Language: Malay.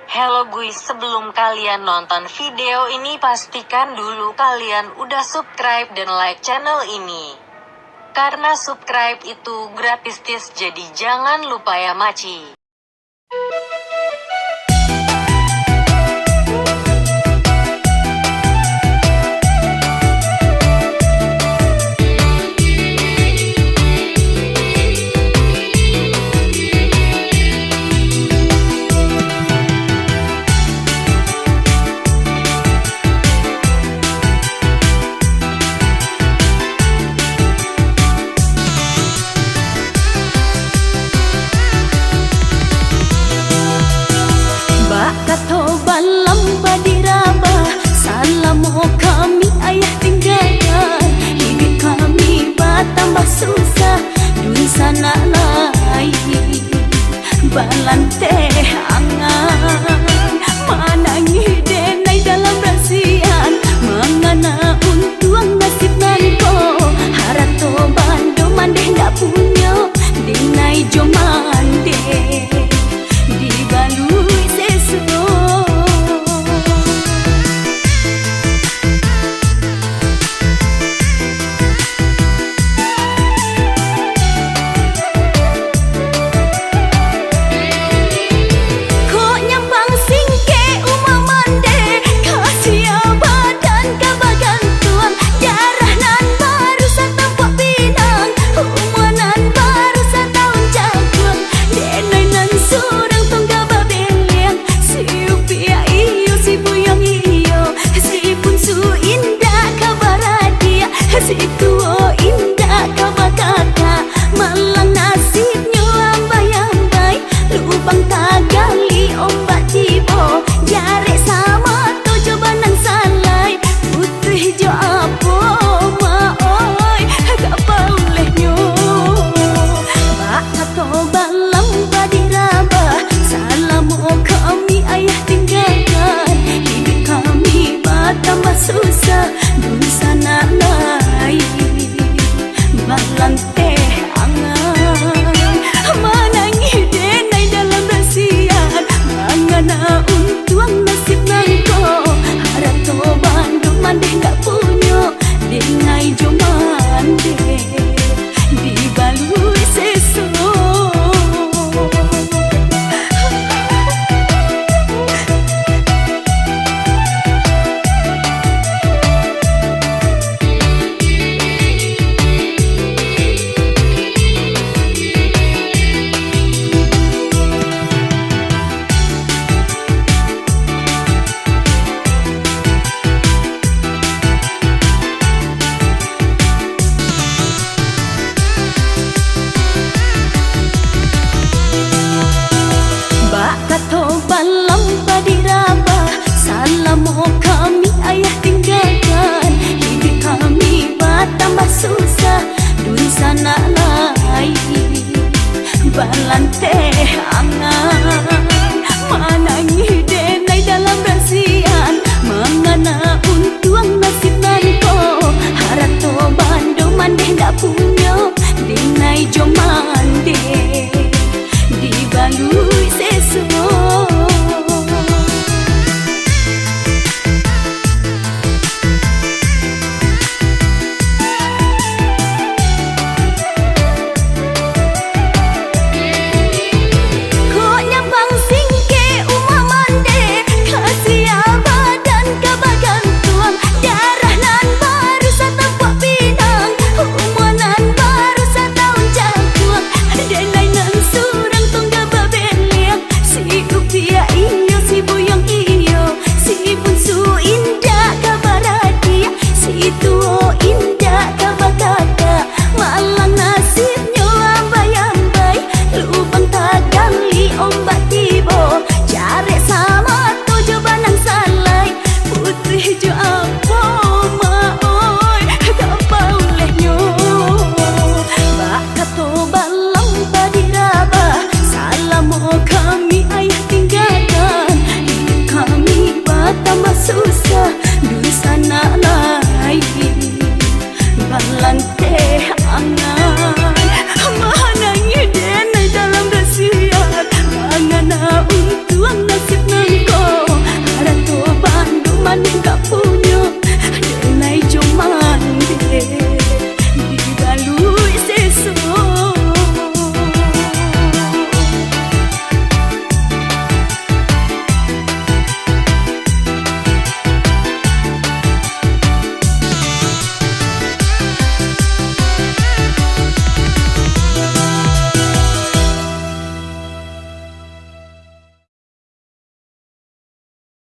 Hello guys, sebelum kalian nonton video ini pastikan dulu kalian udah subscribe dan like channel ini. Karena subscribe itu gratis jadi jangan lupa ya maci. Kami ayah tinggalkan, hidup kami bertambah susah dun sana lain balante angan manangi denai dalam rasian mangana untuang nasib nanko harato bando mandeh ndak punya denai jomande di balui sesu. Susah dun sana lain balante angan manangi denai dalam rasian mangana untuang nasib nangko harato bandu mandeh ndak punya denai jomande di balui sesu. Kami ayah tinggalkan, hidup kami bertambah susah dun sana lain balante angan